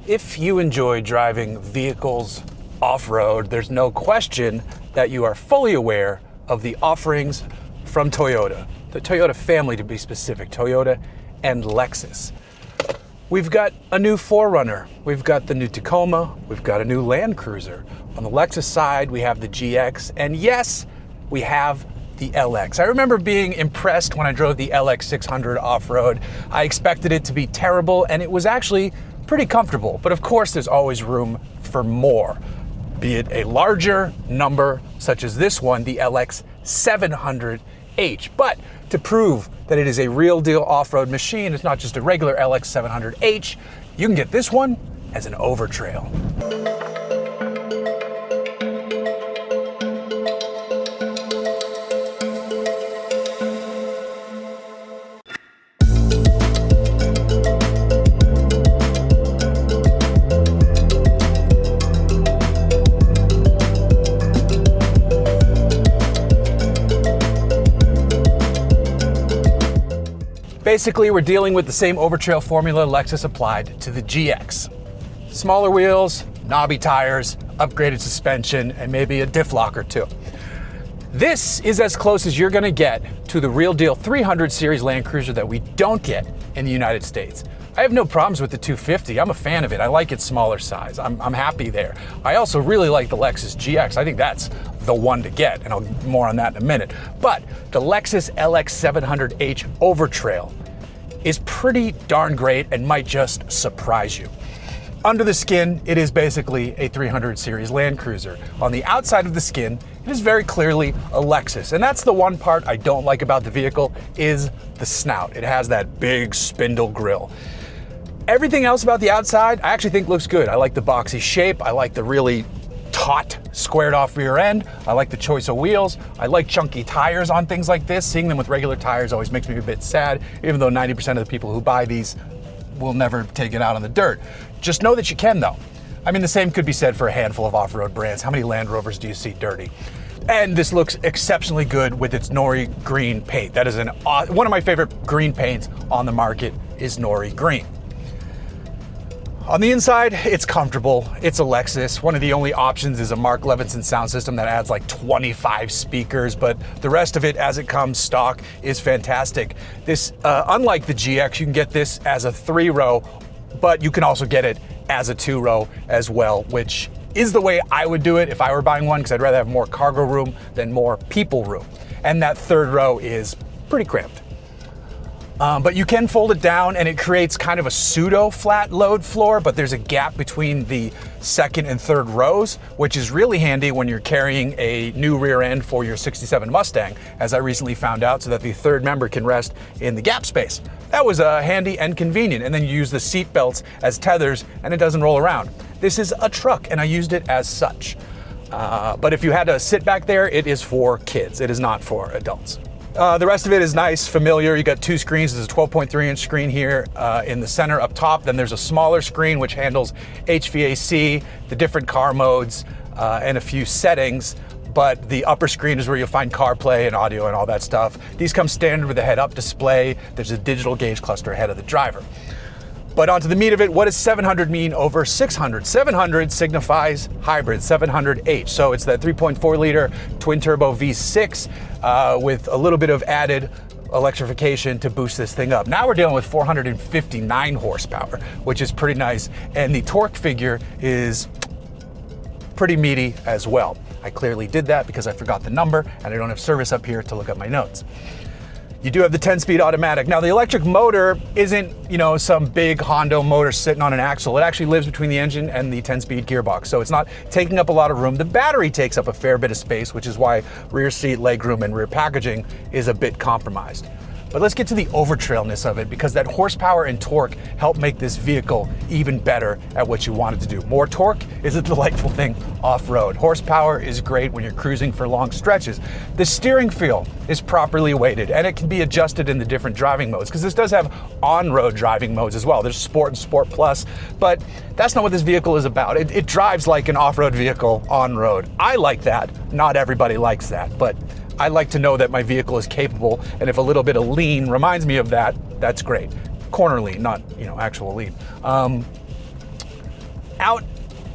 If you enjoy driving vehicles off-road, there's no question that you are fully aware of the offerings from Toyota. The Toyota family, to be specific, Toyota and Lexus. We've got a new 4Runner, we've got the new Tacoma, we've got a new Land Cruiser. On the Lexus side, we have the GX, and yes, we have the LX. I remember being impressed when I drove the LX600 off-road. I expected it to be terrible, and it was actually pretty comfortable. But of course, there's always room for more, be it a larger number, such as this one, the LX700H. But to prove that it is a real deal off-road machine, it's not just a regular LX700H, you can get this one as an Overtrail. Basically, we're dealing with the same Overtrail formula Lexus applied to the GX. Smaller wheels, knobby tires, upgraded suspension, and maybe a diff lock or two. This is as close as you're gonna get to the real deal 300 series Land Cruiser that we don't get in the United States. I have no problems with the 250. I'm a fan of it. I like its smaller size. I'm happy there. I also really like the Lexus GX. I think that's the one to get, and I'll more on that in a minute. But the Lexus LX700H Overtrail is pretty darn great and might just surprise you. Under the skin, it is basically a 300 series Land Cruiser. On the outside of the skin, it is very clearly a Lexus. And that's the one part I don't like about the vehicle is the snout. It has that big spindle grille. Everything else about the outside, I actually think looks good. I like the boxy shape. I like the really taut, squared off rear end. I like the choice of wheels. I like chunky tires on things like this. Seeing them with regular tires always makes me a bit sad, even though 90% of the people who buy these will never take it out on the dirt. Just know that you can though. I mean, the same could be said for a handful of off-road brands. How many Land Rovers do you see dirty? And this looks exceptionally good with its nori green paint. That is one of my favorite green paints on the market is nori green. On the inside, it's comfortable. It's a Lexus. One of the only options is a Mark Levinson sound system that adds like 25 speakers, but the rest of it as it comes stock is fantastic. This, unlike the GX, you can get this as a 3-row, but you can also get it as a 2-row as well, which is the way I would do it if I were buying one, because I'd rather have more cargo room than more people room. And that 3rd row is pretty cramped. But you can fold it down and it creates kind of a pseudo flat load floor, but there's a gap between the 2nd and 3rd rows, which is really handy when you're carrying a new rear end for your 67 Mustang, as I recently found out, so that the 3rd member can rest in the gap space. That was handy and convenient. And then you use the seat belts as tethers and it doesn't roll around. This is a truck and I used it as such. But if you had to sit back there, it is for kids. It is not for adults. The rest of it is nice, familiar. You got 2 screens. There's a 12.3-inch screen here in the center up top. Then there's a smaller screen which handles HVAC, the different car modes, and a few settings. But the upper screen is where you'll find CarPlay and audio and all that stuff. These come standard with a head-up display. There's a digital gauge cluster ahead of the driver. But onto the meat of it, what does 700 mean over 600? 700 signifies hybrid, 700H. So it's that 3.4 liter twin turbo V6 with a little bit of added electrification to boost this thing up. Now we're dealing with 459 horsepower, which is pretty nice. And the torque figure is pretty meaty as well. I clearly did that because I forgot the number and I don't have service up here to look up my notes. You do have the 10-speed automatic. Now the electric motor isn't, some big Hondo motor sitting on an axle. It actually lives between the engine and the 10-speed gearbox, so it's not taking up a lot of room. The battery takes up a fair bit of space, which is why rear seat, legroom, and rear packaging is a bit compromised. But let's get to the overtrailness of it, because that horsepower and torque help make this vehicle even better at what you want it to do. More torque is a delightful thing off-road. Horsepower is great when you're cruising for long stretches. The steering feel is properly weighted, and it can be adjusted in the different driving modes, because this does have on-road driving modes as well. There's Sport and Sport Plus, but that's not what this vehicle is about. It drives like an off-road vehicle on-road. I like that. Not everybody likes that, but I like to know that my vehicle is capable, and if a little bit of lean reminds me of that, that's great. Corner lean, not actual lean. out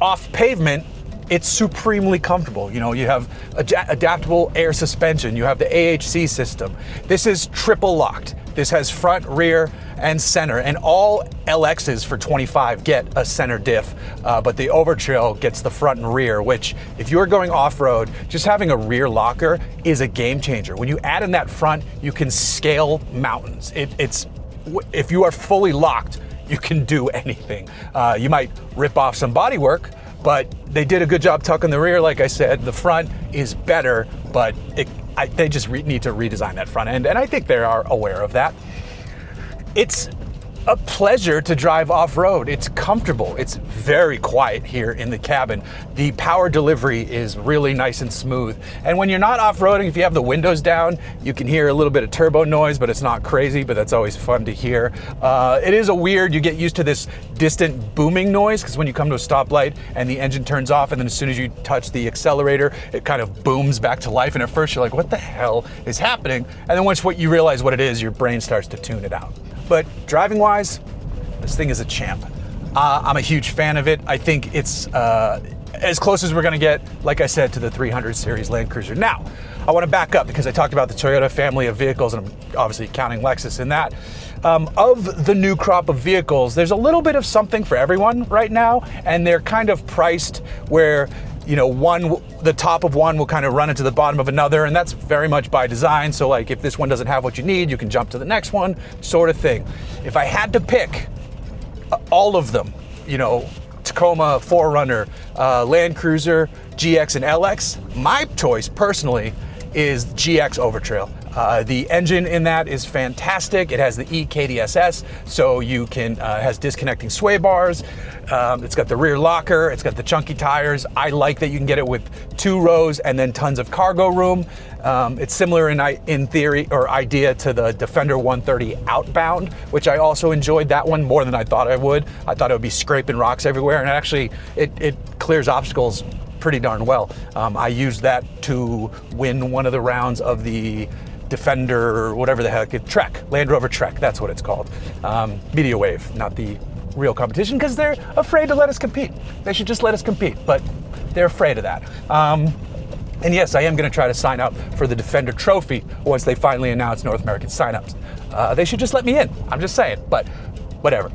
off pavement, it's supremely comfortable. You know, you have adaptable air suspension, you have the AHC system. This is triple locked. This has front, rear, and center, and all LXs for 25 get a center diff, but the Overtrail gets the front and rear, which if you're going off-road, just having a rear locker is a game changer. When you add in that front, you can scale mountains. If you are fully locked, you can do anything. You might rip off some bodywork, but they did a good job tucking the rear. Like I said, the front is better, but they just need to redesign that front end, and I think they are aware of that. It's a pleasure to drive off-road. It's comfortable. It's very quiet here in the cabin. The power delivery is really nice and smooth. And when you're not off-roading, if you have the windows down, you can hear a little bit of turbo noise, but it's not crazy, but that's always fun to hear. It is you get used to this distant booming noise, because when you come to a stoplight and the engine turns off, and then as soon as you touch the accelerator, it kind of booms back to life. And at first you're like, what the hell is happening? And then once you realize what it is, your brain starts to tune it out. But driving wise, this thing is a champ. I'm a huge fan of it. I think it's as close as we're gonna get, like I said, to the 300 series Land Cruiser. Now, I wanna back up because I talked about the Toyota family of vehicles, and I'm obviously counting Lexus in that. Of the new crop of vehicles, there's a little bit of something for everyone right now, and they're kind of priced where, you know, the top of one will kind of run into the bottom of another, and that's very much by design. So like if this one doesn't have what you need, you can jump to the next one, sort of thing. If I had to pick all of them, you know, Tacoma, 4Runner, Land Cruiser, GX, and LX, my choice personally is GX Overtrail. The engine in that is fantastic. It has the EKDSS, so you can has disconnecting sway bars. It's got the rear locker. It's got the chunky tires. I like that you can get it with 2 rows and then tons of cargo room. It's similar in theory or idea to the Defender 130 Outbound, which I also enjoyed that one more than I thought I would. I thought it would be scraping rocks everywhere, and actually it clears obstacles pretty darn well. I used that to win one of the rounds of the Defender, or whatever the heck, Trek, Land Rover Trek, that's what it's called. Media Wave, not the real competition, because they're afraid to let us compete. They should just let us compete, but they're afraid of that. And yes, I am going to try to sign up for the Defender Trophy once they finally announce North American signups. They should just let me in. I'm just saying, but whatever.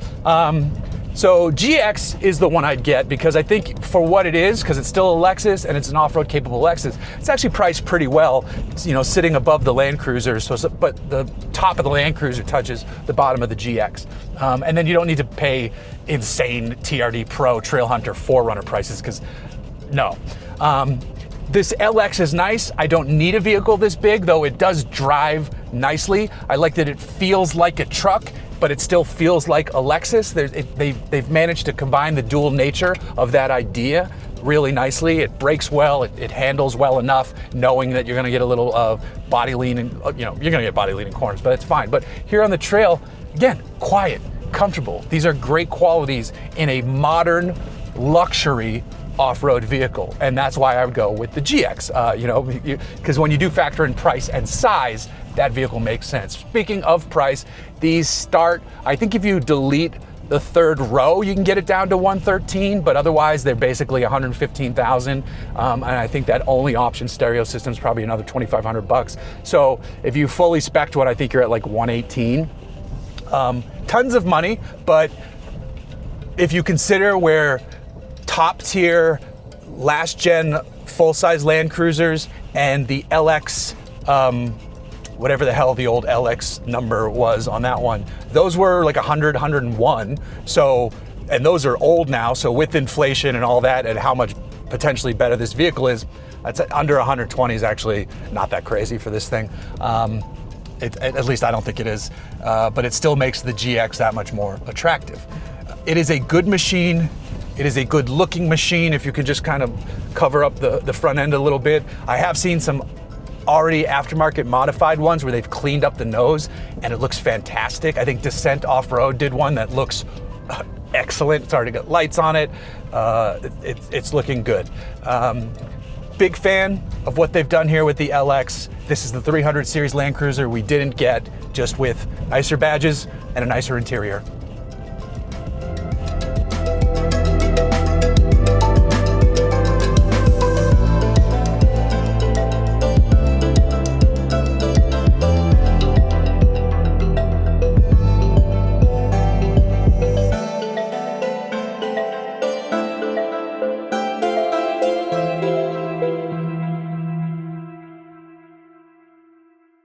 So GX is the one I'd get because I think for what it is, because it's still a Lexus and it's an off-road capable Lexus, it's actually priced pretty well. It's, you know, sitting above the Land Cruiser, but the top of the Land Cruiser touches the bottom of the GX. And then you don't need to pay insane TRD Pro, Trail Hunter, 4Runner prices, because no. This LX is nice. I don't need a vehicle this big, though it does drive nicely. I like that it feels like a truck, but it still feels like a Lexus. They've managed to combine the dual nature of that idea really nicely. It brakes well, it handles well enough, knowing that you're gonna get a little body lean, and you know, you're gonna get body lean in corners, but it's fine. But here on the trail, again, quiet, comfortable. These are great qualities in a modern luxury off-road vehicle, and that's why I would go with the GX. You know, because when you do factor in price and size, that vehicle makes sense. Speaking of price, these start, I think if you delete the third row, you can get it down to 113, but otherwise they're basically 115,000. And I think that only option stereo system is probably another 2,500 bucks. So if you fully spec'd one, I think you're at like 118. Tons of money, but if you consider where top tier, last gen full-size Land Cruisers and the LX, whatever the hell the old LX number was on that one, those were like 100, 101. So, and those are old now. So with inflation and all that, and how much potentially better this vehicle is, that's under 120 is actually not that crazy for this thing. At least I don't think it is, but it still makes the GX that much more attractive. It is a good machine. It is a good looking machine if you can just kind of cover up the front end a little bit. I have seen some already aftermarket modified ones where they've cleaned up the nose and it looks fantastic. I think Descent Off-Road did one that looks excellent. It's already got lights on it. It's looking good. Big fan of what they've done here with the LX. This is the 300 series Land Cruiser we didn't get, just with nicer badges and a nicer interior.